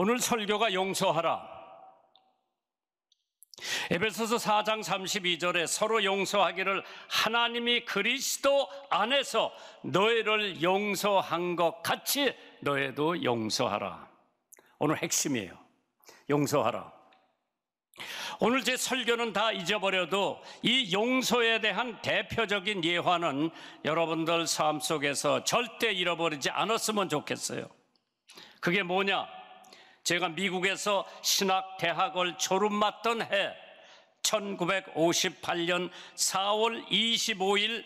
오늘 설교가 용서하라. 에베소서 4장 32절에 서로 용서하기를 하나님이 그리스도 안에서 너희를 용서한 것 같이 너희도 용서하라. 오늘 핵심이에요. 용서하라. 오늘 제 설교는 다 잊어버려도 이 용서에 대한 대표적인 예화는 여러분들 삶 속에서 절대 잃어버리지 않았으면 좋겠어요. 그게 뭐냐? 제가 미국에서 신학대학을 졸업 맞던 해 1958년 4월 25일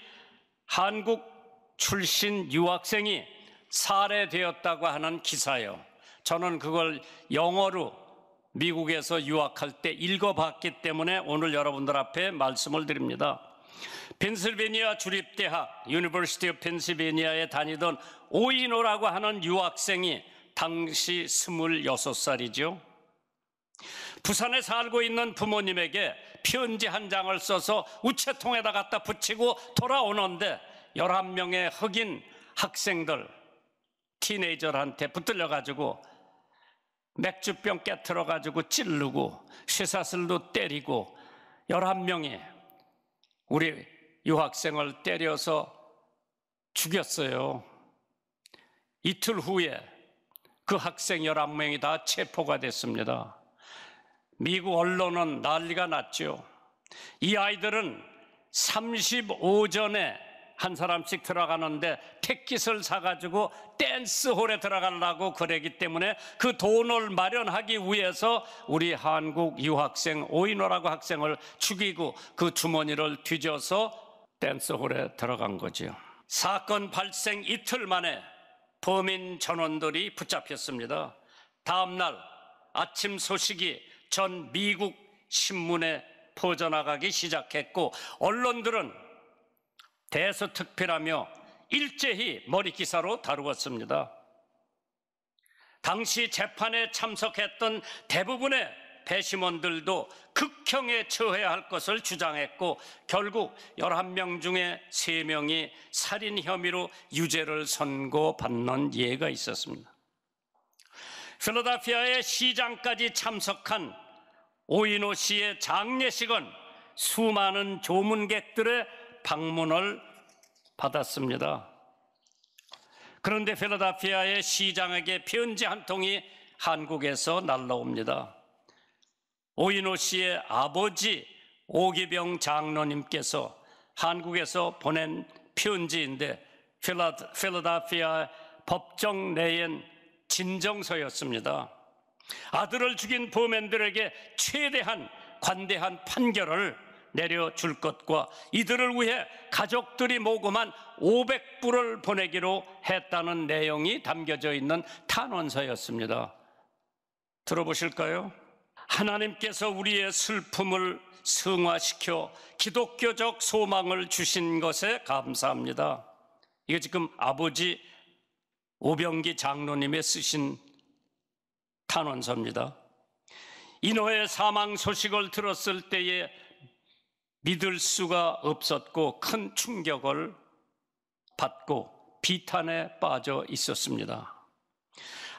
한국 출신 유학생이 살해되었다고 하는 기사예요. 저는 그걸 영어로 미국에서 유학할 때 읽어봤기 때문에 오늘 여러분들 앞에 말씀을 드립니다. 펜실베니아 주립대학 유니버시티 오브 펜실베니아에 다니던 오이노라고 하는 유학생이 당시 26살이죠. 부산에 살고 있는 부모님에게 편지 한 장을 써서 우체통에다 갖다 붙이고 돌아오는데 11명의 흑인 학생들, 티네이저한테 붙들려가지고 맥주병 깨트려가지고 찌르고 쇠사슬로 때리고 11명이 우리 유학생을 때려서 죽였어요. 이틀 후에 그 학생 11명이 다 체포가 됐습니다. 미국 언론은 난리가 났죠. 이 아이들은 35전에 한 사람씩 들어가는데 택깃을 사가지고 댄스홀에 들어가려고 그러기 때문에 그 돈을 마련하기 위해서 우리 한국 유학생 오이노라고 학생을 죽이고 그 주머니를 뒤져서 댄스홀에 들어간 거죠. 사건 발생 이틀 만에 범인 전원들이 붙잡혔습니다. 다음 날 아침 소식이 전 미국 신문에 퍼져나가기 시작했고 언론들은 대서특필하며 일제히 머리 기사로 다루었습니다. 당시 재판에 참석했던 대부분의 배심원들도 극형에 처해야 할 것을 주장했고 결국 11명 중에 3명이 살인 혐의로 유죄를 선고받는 예가 있었습니다. 필라델피아의 시장까지 참석한 오이노 씨의 장례식은 수많은 조문객들의 방문을 받았습니다. 그런데 필라델피아의 시장에게 편지 한 통이 한국에서 날라옵니다. 오이노 씨의 아버지 오기병 장로님께서 한국에서 보낸 편지인데 필라델피아 법정 내엔 진정서였습니다. 아들을 죽인 범인들에게 최대한 관대한 판결을 내려줄 것과 이들을 위해 가족들이 모금한 500불을 보내기로 했다는 내용이 담겨져 있는 탄원서였습니다. 들어보실까요? 하나님께서 우리의 슬픔을 승화시켜 기독교적 소망을 주신 것에 감사합니다. 이게 지금 아버지 오병기 장로님의 쓰신 탄원서입니다. 이노의 사망 소식을 들었을 때에 믿을 수가 없었고 큰 충격을 받고 비탄에 빠져 있었습니다.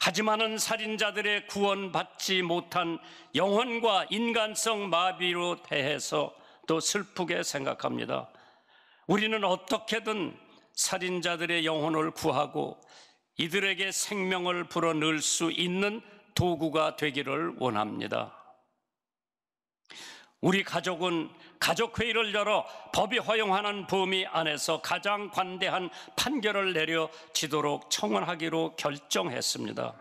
하지만은 살인자들의 구원받지 못한 영혼과 인간성 마비로 대해서 또 슬프게 생각합니다. 우리는 어떻게든 살인자들의 영혼을 구하고 이들에게 생명을 불어넣을 수 있는 도구가 되기를 원합니다. 우리 가족은 가족회의를 열어 법이 허용하는 범위 안에서 가장 관대한 판결을 내려지도록 청원하기로 결정했습니다.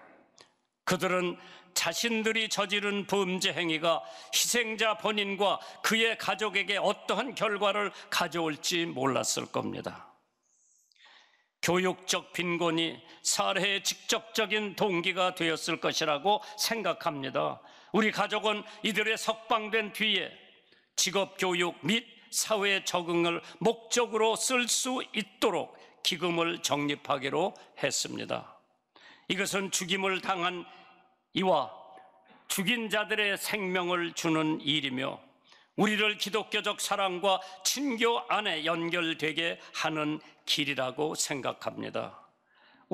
그들은 자신들이 저지른 범죄 행위가 희생자 본인과 그의 가족에게 어떠한 결과를 가져올지 몰랐을 겁니다. 교육적 빈곤이 살해의 직접적인 동기가 되었을 것이라고 생각합니다. 우리 가족은 이들의 석방된 뒤에 직업교육 및 사회 적응을 목적으로 쓸 수 있도록 기금을 적립하기로 했습니다. 이것은 죽임을 당한 이와 죽인 자들의 생명을 주는 일이며 우리를 기독교적 사랑과 친교 안에 연결되게 하는 길이라고 생각합니다.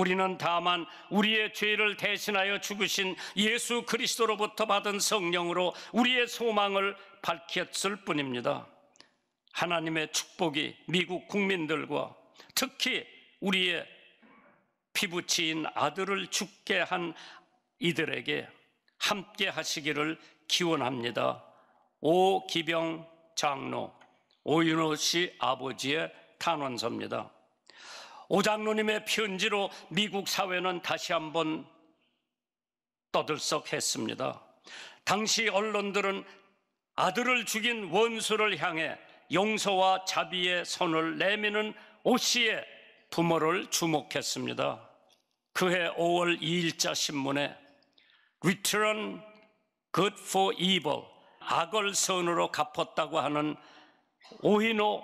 우리는 다만 우리의 죄를 대신하여 죽으신 예수 그리스도로부터 받은 성령으로 우리의 소망을 밝혔을 뿐입니다. 하나님의 축복이 미국 국민들과 특히 우리의 피부치인 아들을 죽게 한 이들에게 함께 하시기를 기원합니다. 오기병 장로, 오윤호 씨 아버지의 탄원서입니다. 오 장로님의 편지로 미국 사회는 다시 한번 떠들썩했습니다. 당시 언론들은 아들을 죽인 원수를 향해 용서와 자비의 손을 내미는 오 씨의 부모를 주목했습니다. 그해 5월 2일자 신문에 Return good for evil, 악을 선으로 갚았다고 하는 오희노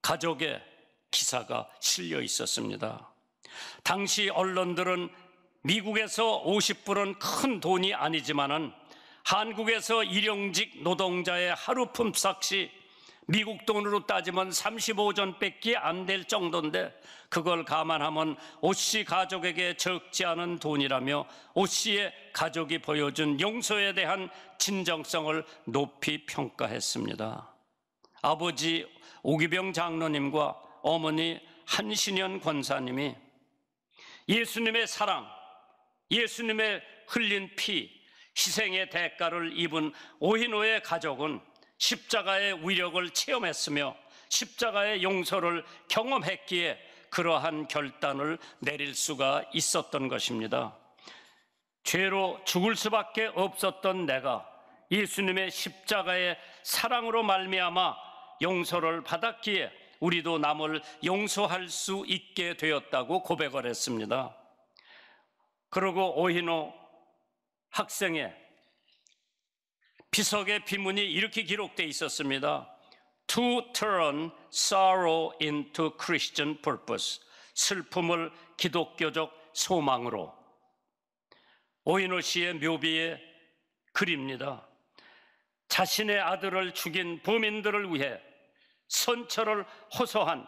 가족의 기사가 실려 있었습니다. 당시 언론들은 미국에서 50불은 큰 돈이 아니지만은 한국에서 일용직 노동자의 하루 품삯이 미국 돈으로 따지면 35전밖에 안 될 정도인데 그걸 감안하면 오 씨 가족에게 적지 않은 돈이라며 오 씨의 가족이 보여준 용서에 대한 진정성을 높이 평가했습니다. 아버지 오기병 장로님과 어머니 한신현 권사님이 예수님의 사랑, 예수님의 흘린 피, 희생의 대가를 입은 오희노의 가족은 십자가의 위력을 체험했으며 십자가의 용서를 경험했기에 그러한 결단을 내릴 수가 있었던 것입니다. 죄로 죽을 수밖에 없었던 내가 예수님의 십자가의 사랑으로 말미암아 용서를 받았기에 우리도 남을 용서할 수 있게 되었다고 고백을 했습니다. 그리고 오희노 학생의 비석의 비문이 이렇게 기록되어 있었습니다. To turn sorrow into Christian purpose. 슬픔을 기독교적 소망으로. 오희노 씨의 묘비의 글입니다. 자신의 아들을 죽인 범인들을 위해 선처를 호소한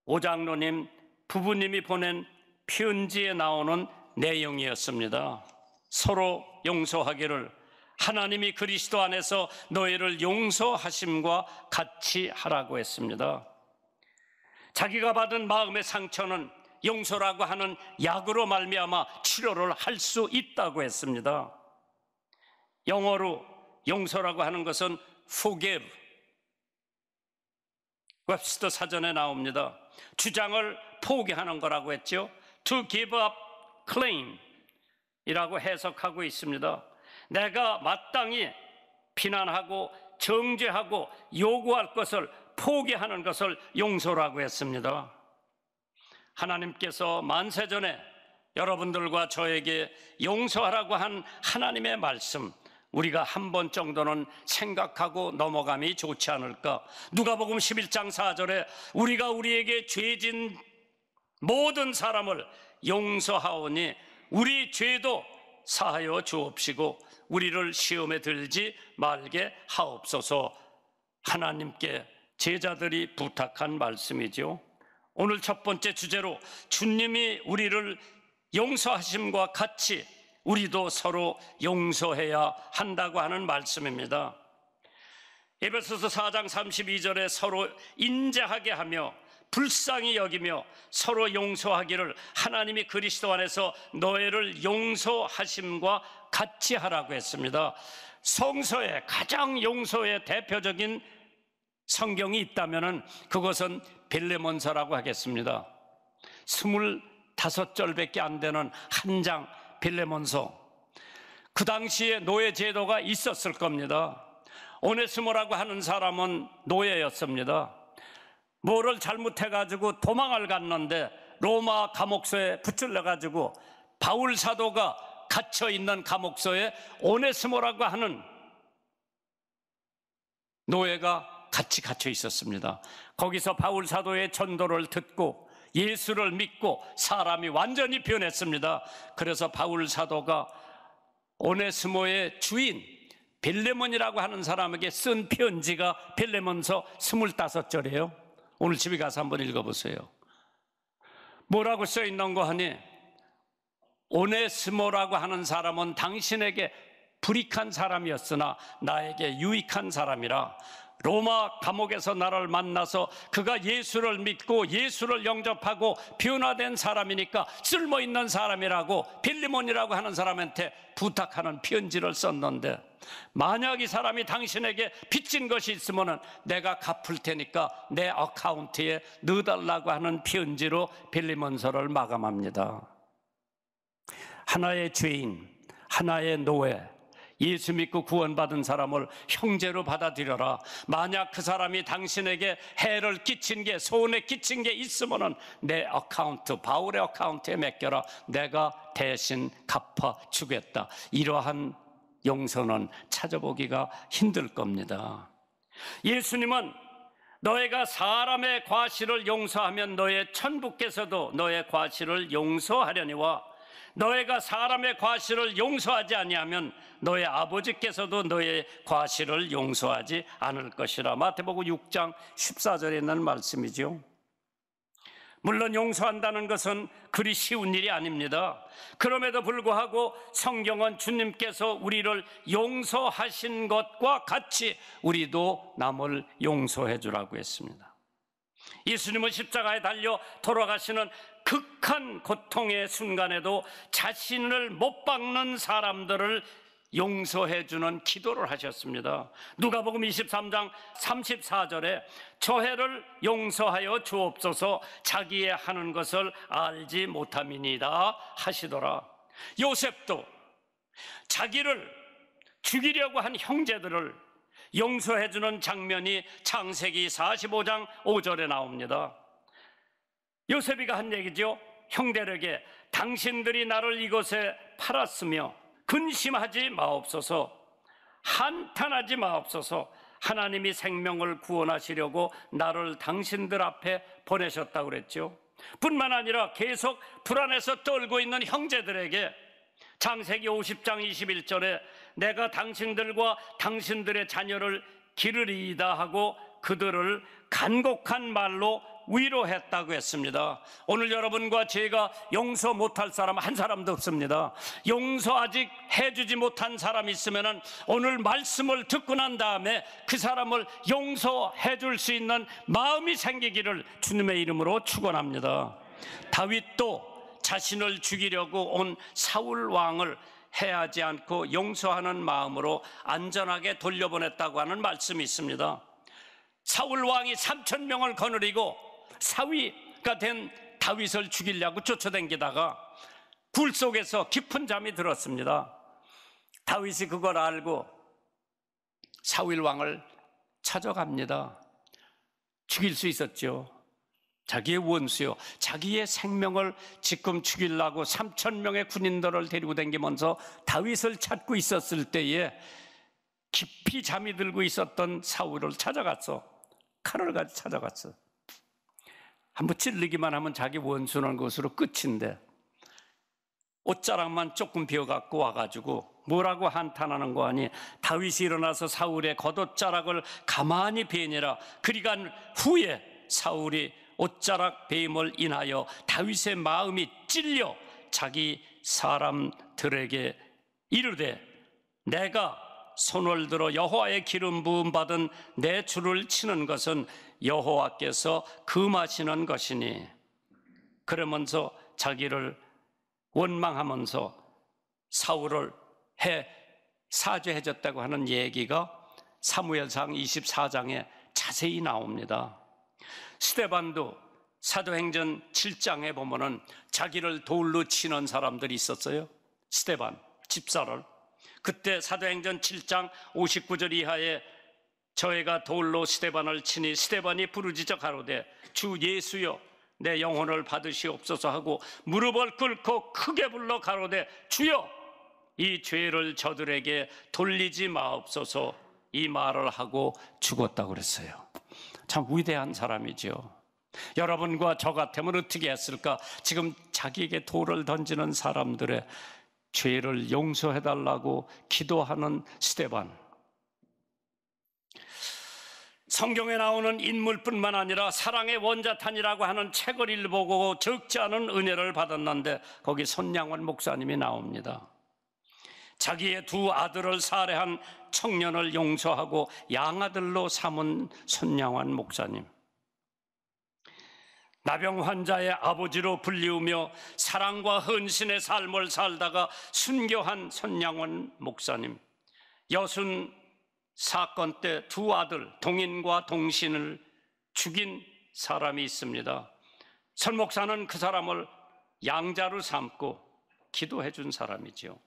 오 장로님 부부님이 보낸 편지에 나오는 내용이었습니다. 서로 용서하기를 하나님이 그리스도 안에서 너희를 용서하심과 같이 하라고 했습니다. 자기가 받은 마음의 상처는 용서라고 하는 약으로 말미암아 치료를 할 수 있다고 했습니다. 영어로 용서라고 하는 것은 forgive. 웹스터 사전에 나옵니다. 주장을 포기하는 거라고 했죠. To give up claim 이라고 해석하고 있습니다. 내가 마땅히 비난하고 정죄하고 요구할 것을 포기하는 것을 용서라고 했습니다. 하나님께서 만세전에 여러분들과 저에게 용서하라고 한 하나님의 말씀, 우리가 한 번 정도는 생각하고 넘어감이 좋지 않을까. 누가복음 11장 4절에 우리가 우리에게 죄진 모든 사람을 용서하오니 우리 죄도 사하여 주옵시고 우리를 시험에 들지 말게 하옵소서. 하나님께 제자들이 부탁한 말씀이죠. 오늘 첫 번째 주제로 주님이 우리를 용서하심과 같이 우리도 서로 용서해야 한다고 하는 말씀입니다. 에베소서 4장 32절에 서로 인자하게 하며 불쌍히 여기며 서로 용서하기를 하나님이 그리스도 안에서 너희를 용서하심과 같이 하라고 했습니다. 성서에 가장 용서의 대표적인 성경이 있다면 그것은 빌레몬서라고 하겠습니다. 25절밖에 안 되는 한 장 빌레몬서. 그 당시에 노예 제도가 있었을 겁니다. 오네스모라고 하는 사람은 노예였습니다. 뭐를 잘못해가지고 도망을 갔는데 로마 감옥소에 붙들려가지고 바울 사도가 갇혀있는 감옥소에 오네스모라고 하는 노예가 같이 갇혀 있었습니다. 거기서 바울 사도의 전도를 듣고 예수를 믿고 사람이 완전히 변했습니다. 그래서 바울 사도가 오네스모의 주인 빌레몬이라고 하는 사람에게 쓴 편지가 빌레몬서 25절이에요. 오늘 집에 가서 한번 읽어보세요. 뭐라고 써 있는 거 하니, 오네스모라고 하는 사람은 당신에게 불이익한 사람이었으나 나에게 유익한 사람이라. 로마 감옥에서 나를 만나서 그가 예수를 믿고 예수를 영접하고 변화된 사람이니까 쓸모있는 사람이라고 빌리몬이라고 하는 사람한테 부탁하는 편지를 썼는데, 만약 이 사람이 당신에게 빚진 것이 있으면 내가 갚을 테니까 내 어카운트에 넣어달라고 하는 편지로 빌리몬서를 마감합니다. 하나의 죄인, 하나의 노예, 예수 믿고 구원받은 사람을 형제로 받아들여라. 만약 그 사람이 당신에게 해를 끼친 게, 손해 끼친 게 있으면 내 어카운트, 바울의 어카운트에 맡겨라. 내가 대신 갚아주겠다. 이러한 용서는 찾아보기가 힘들 겁니다. 예수님은 너희가 사람의 과실을 용서하면 너의 천부께서도 너의 과실을 용서하려니와 너희가 사람의 과실을 용서하지 아니하면 너의 아버지께서도 너의 과실을 용서하지 않을 것이라. 마태복음 6장 14절에 있는 말씀이죠. 물론 용서한다는 것은 그리 쉬운 일이 아닙니다. 그럼에도 불구하고 성경은 주님께서 우리를 용서하신 것과 같이 우리도 남을 용서해 주라고 했습니다. 예수님은 십자가에 달려 돌아가시는 극한 고통의 순간에도 자신을 못 박는 사람들을 용서해 주는 기도를 하셨습니다. 누가복음 23장 34절에 저해를 용서하여 주옵소서, 자기의 하는 것을 알지 못함이니이다 하시더라. 요셉도 자기를 죽이려고 한 형제들을 용서해 주는 장면이 창세기 45장 5절에 나옵니다. 요셉이가 한 얘기죠. 형들에게 당신들이 나를 이곳에 팔았으며 근심하지 마옵소서, 한탄하지 마옵소서. 하나님이 생명을 구원하시려고 나를 당신들 앞에 보내셨다고 그랬죠. 뿐만 아니라 계속 불안해서 떨고 있는 형제들에게 창세기 50장 21절에 내가 당신들과 당신들의 자녀를 기르리이다 하고 그들을 간곡한 말로 위로했다고 했습니다. 오늘 여러분과 제가 용서 못할 사람 한 사람도 없습니다. 용서 아직 해주지 못한 사람이 있으면 오늘 말씀을 듣고 난 다음에 그 사람을 용서해 줄 수 있는 마음이 생기기를 주님의 이름으로 축원합니다. 다윗도 자신을 죽이려고 온 사울 왕을 해하지 않고 용서하는 마음으로 안전하게 돌려보냈다고 하는 말씀이 있습니다. 사울 왕이 3,000명을 거느리고 사위가 된 다윗을 죽이려고 쫓아다니다가 굴 속에서 깊은 잠이 들었습니다. 다윗이 그걸 알고 사울 왕을 찾아갑니다. 죽일 수 있었죠. 자기의 원수요, 자기의 생명을 지금 죽이려고 3,000명의 군인들을 데리고 다니면서 다윗을 찾고 있었을 때에 깊이 잠이 들고 있었던 사울을 찾아갔어. 칼을 가지고 찾아갔어. 한번 찔리기만 하면 자기 원수는 것으로 끝인데 옷자락만 조금 비어갖고 와가지고 뭐라고 한탄하는 거 아니? 다윗이 일어나서 사울의 겉옷자락을 가만히 베니라. 그리간 후에 사울이 옷자락 베임을 인하여 다윗의 마음이 찔려 자기 사람들에게 이르되 내가 손을 들어 여호와의 기름 부음 받은 내 주를 치는 것은 여호와께서 금하시는 것이니, 그러면서 자기를 원망하면서 사울을 사죄해 줬다고 하는 얘기가 사무엘상 24장에 자세히 나옵니다. 스데반도 사도행전 7장에 보면은 자기를 돌로 치는 사람들이 있었어요. 스데반 집사를. 그때 사도행전 7장 59절 이하에 저희가 돌로 스데반을 치니 스데반이 부르짖어 가로되 주 예수여 내 영혼을 받으시옵소서 하고 무릎을 꿇고 크게 불러 가로되 주여 이 죄를 저들에게 돌리지 마옵소서, 이 말을 하고 죽었다고 그랬어요. 참 위대한 사람이죠. 여러분과 저 같으면 어떻게 했을까? 지금 자기에게 돌을 던지는 사람들의 죄를 용서해달라고 기도하는 스데반. 성경에 나오는 인물뿐만 아니라 사랑의 원자탄이라고 하는 책을 읽어보고 적지 않은 은혜를 받았는데 거기 손양원 목사님이 나옵니다. 자기의 두 아들을 살해한 청년을 용서하고 양아들로 삼은 손양원 목사님, 나병 환자의 아버지로 불리우며 사랑과 헌신의 삶을 살다가 순교한 손양원 목사님, 여순 사건 때 두 아들 동인과 동신을 죽인 사람이 있습니다. 선 목사는 그 사람을 양자로 삼고 기도해 준 사람이죠.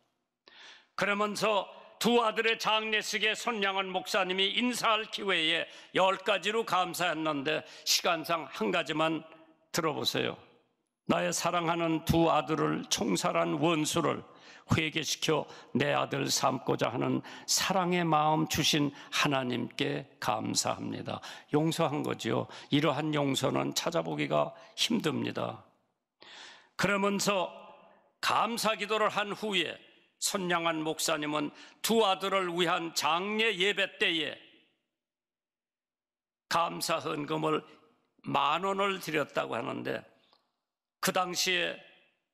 그러면서 두 아들의 장례식에 손양원 목사님이 인사할 기회에 10가지로 감사했는데 시간상 한 가지만 들어보세요. 나의 사랑하는 두 아들을 총살한 원수를 회개시켜 내 아들 삼고자 하는 사랑의 마음 주신 하나님께 감사합니다. 용서한 거죠. 이러한 용서는 찾아보기가 힘듭니다. 그러면서 감사 기도를 한 후에 손양원 목사님은 두 아들을 위한 장례 예배 때에 감사 헌금을 10,000원을 드렸다고 하는데 그 당시에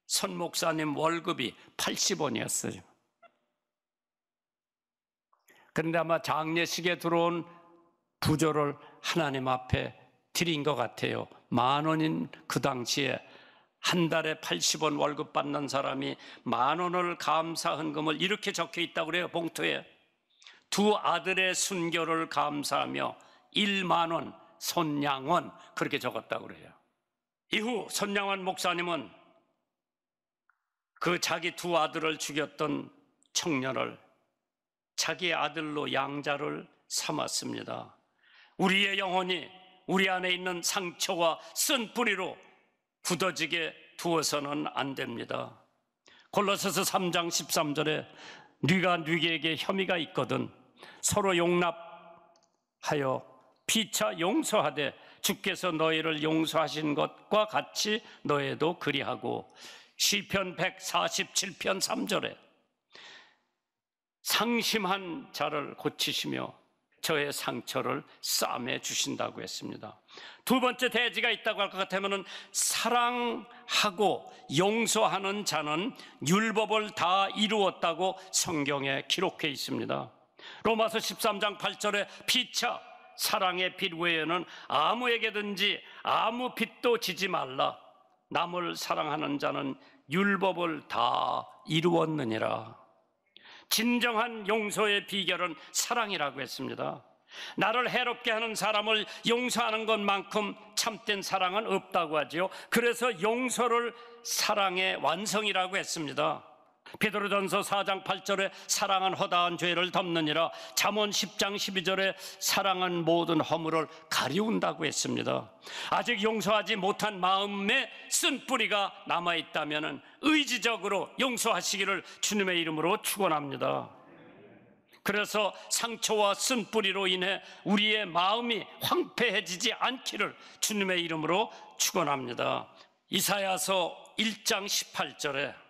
선 목사님 월급이 80원이었어요. 그런데 아마 장례식에 들어온 부조를 하나님 앞에 드린 것 같아요. 10,000원인 그 당시에 한 달에 80원 월급 받는 사람이 10,000원을 감사 헌금을 이렇게 적혀 있다고 그래요. 봉투에 두 아들의 순교를 감사하며 10,000원 손양원 그렇게 적었다고 그래요. 이후 손양원 목사님은 그 자기 두 아들을 죽였던 청년을 자기의 아들로 양자를 삼았습니다. 우리의 영혼이 우리 안에 있는 상처와 쓴 뿌리로 굳어지게 두어서는 안 됩니다. 골로새서 3장 13절에 네가 네에게 혐의가 있거든 서로 용납하여 피차 용서하되 주께서 너희를 용서하신 것과 같이 너희도 그리하고, 시편 147편 3절에 상심한 자를 고치시며 저의 상처를 싸매 주신다고 했습니다. 두 번째 대지가 있다고 할 것 같으면 사랑하고 용서하는 자는 율법을 다 이루었다고 성경에 기록해 있습니다. 로마서 13장 8절에 피차 사랑의 빛 외에는 아무에게든지 아무 빚도 지지 말라. 남을 사랑하는 자는 율법을 다 이루었느니라. 진정한 용서의 비결은 사랑이라고 했습니다. 나를 해롭게 하는 사람을 용서하는 것만큼 참된 사랑은 없다고 하죠. 그래서 용서를 사랑의 완성이라고 했습니다. 베드로전서 4장 8절에 사랑은 허다한 죄를 덮느니라. 잠언 10장 12절에 사랑은 모든 허물을 가리운다고 했습니다. 아직 용서하지 못한 마음에 쓴 뿌리가 남아있다면 의지적으로 용서하시기를 주님의 이름으로 축원합니다. 그래서 상처와 쓴 뿌리로 인해 우리의 마음이 황폐해지지 않기를 주님의 이름으로 축원합니다. 이사야서 1장 18절에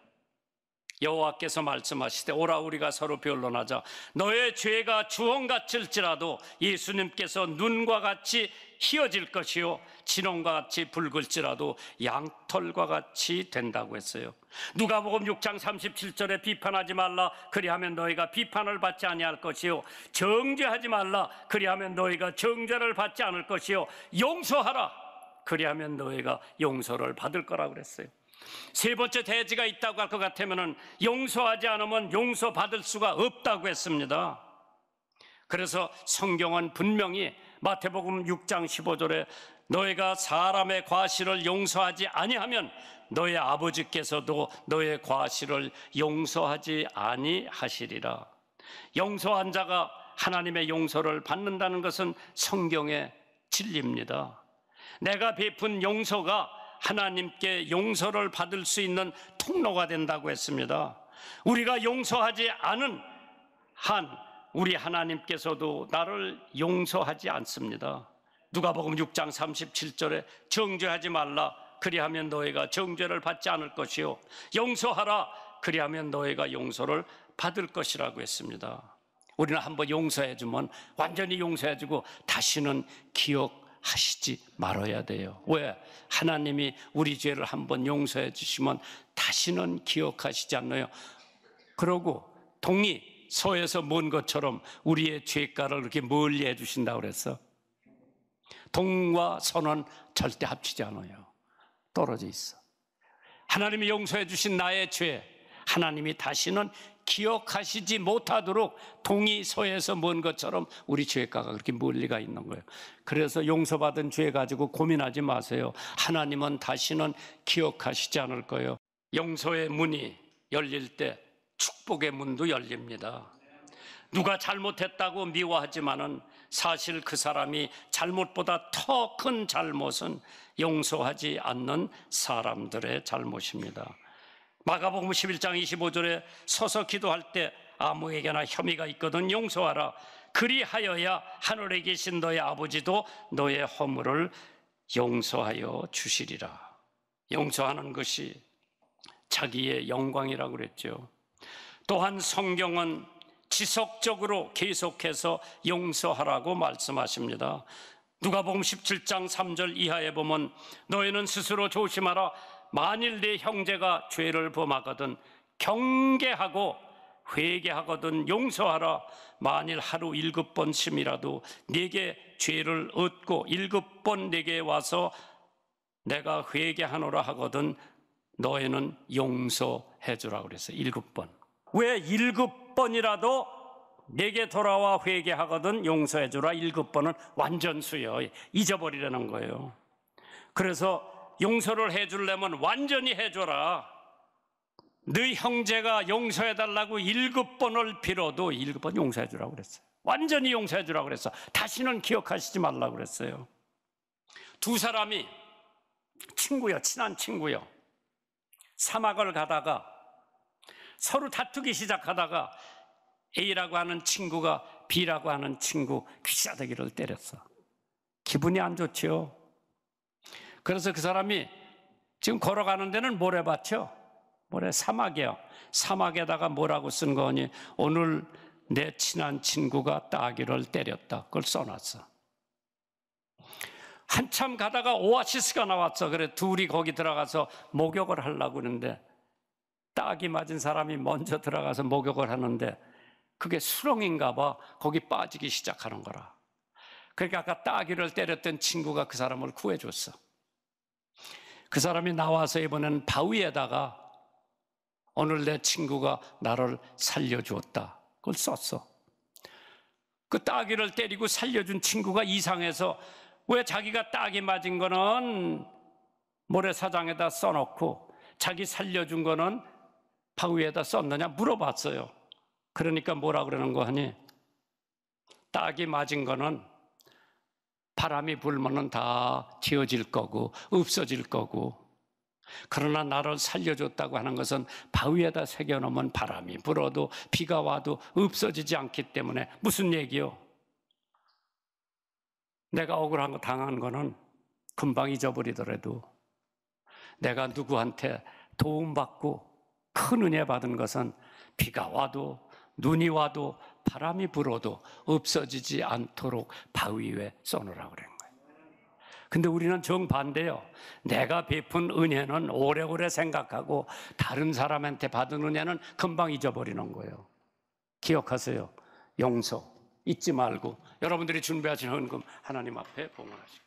여호와께서 말씀하시되 오라 우리가 서로 변론하자. 너의 죄가 주홍같을지라도 예수님께서 눈과 같이 희어질 것이요 진홍과 같이 붉을지라도 양털과 같이 된다고 했어요. 누가복음 6장 37절에 비판하지 말라 그리하면 너희가 비판을 받지 아니할 것이요 정죄하지 말라 그리하면 너희가 정죄를 받지 않을 것이요 용서하라 그리하면 너희가 용서를 받을 거라고 그랬어요. 세 번째 대지가 있다고 할 것 같으면 용서하지 않으면 용서받을 수가 없다고 했습니다. 그래서 성경은 분명히 마태복음 6장 15절에 너희가 사람의 과실을 용서하지 아니하면 너희 아버지께서도 너의 과실을 용서하지 아니하시리라. 용서한 자가 하나님의 용서를 받는다는 것은 성경의 진리입니다. 내가 베푼 용서가 하나님께 용서를 받을 수 있는 통로가 된다고 했습니다. 우리가 용서하지 않은 한 우리 하나님께서도 나를 용서하지 않습니다. 누가복음 6장 37절에 정죄하지 말라 그리하면 너희가 정죄를 받지 않을 것이요 용서하라 그리하면 너희가 용서를 받을 것이라고 했습니다. 우리는 한번 용서해주면 완전히 용서해주고 다시는 기억하시지 말아야 돼요. 왜? 하나님이 우리 죄를 한번 용서해 주시면 다시는 기억하시지 않나요? 그러고 동이 서에서 먼 것처럼 우리의 죄가를 그렇게 멀리 해주신다고 그랬어. 동과 서는 절대 합치지 않아요. 떨어져 있어. 하나님이 용서해 주신 나의 죄, 하나님이 다시는 기억하시지 못하도록 동이 서에서 먼 것처럼 우리 죄가가 그렇게 멀리가 있는 거예요. 그래서 용서받은 죄 가지고 고민하지 마세요. 하나님은 다시는 기억하시지 않을 거예요. 용서의 문이 열릴 때 축복의 문도 열립니다. 누가 잘못했다고 미워하지만은 사실 그 사람이 잘못보다 더 큰 잘못은 용서하지 않는 사람들의 잘못입니다. 마가복음 11장 25절에 서서 기도할 때 아무에게나 혐의가 있거든 용서하라. 그리하여야 하늘에 계신 너의 아버지도 너의 허물을 용서하여 주시리라. 용서하는 것이 자기의 영광이라고 그랬죠. 또한 성경은 지속적으로 계속해서 용서하라고 말씀하십니다. 누가복음 17장 3절 이하에 보면 너희는 스스로 조심하라. 만일 네 형제가 죄를 범하거든 경계하고 회개하거든 용서하라. 만일 하루 7번씩이라도 네게 죄를 얻고 7번 네게 와서 내가 회개하노라 하거든 너희는 용서해 주라 그랬어요. 7번. 왜 7번이라도 내게 돌아와 회개하거든 용서해 주라. 7번은 완전수요. 잊어버리라는 거예요. 그래서 용서를 해주려면 완전히 해줘라. 네 형제가 용서해달라고 7번을 빌어도 7번 용서해주라고 그랬어요. 완전히 용서해주라고 그랬어. 다시는 기억하시지 말라고 그랬어요. 두 사람이 친구요, 친한 친구요. 사막을 가다가 서로 다투기 시작하다가 A라고 하는 친구가 B라고 하는 친구 귀싸대기를 때렸어. 기분이 안 좋죠. 그래서 그 사람이 지금 걸어가는 데는 모래밭이요. 모래 사막이에요. 사막에다가 뭐라고 쓴 거니? 오늘 내 친한 친구가 따귀를 때렸다. 그걸 써놨어. 한참 가다가 오아시스가 나왔어. 그래 둘이 거기 들어가서 목욕을 하려고 그러는데 따귀 맞은 사람이 먼저 들어가서 목욕을 하는데 그게 수렁인가 봐. 거기 빠지기 시작하는 거라. 그러니까 아까 따귀를 때렸던 친구가 그 사람을 구해줬어. 그 사람이 나와서 이번엔 바위에다가 오늘 내 친구가 나를 살려주었다. 그걸 썼어. 그 따귀를 때리고 살려준 친구가 이상해서 왜 자기가 따귀 맞은 거는 모래사장에다 써놓고 자기 살려준 거는 바위에다 썼느냐 물어봤어요. 그러니까 뭐라 그러는 거 하니? 따귀 맞은 거는 바람이 불면은 다 지워질 거고 없어질 거고 그러나 나를 살려줬다고 하는 것은 바위에다 새겨놓으면 바람이 불어도 비가 와도 없어지지 않기 때문에 무슨 얘기요? 내가 억울한 거 당한 거는 금방 잊어버리더라도 내가 누구한테 도움받고 큰 은혜 받은 것은 비가 와도 눈이 와도 바람이 불어도 없어지지 않도록 바위 위에 써놓으라고 그런 거예요. 근데 우리는 정반대요. 내가 베푼 은혜는 오래오래 생각하고 다른 사람한테 받은 은혜는 금방 잊어버리는 거예요. 기억하세요. 용서 잊지 말고 여러분들이 준비하신 헌금 하나님 앞에 봉헌하시고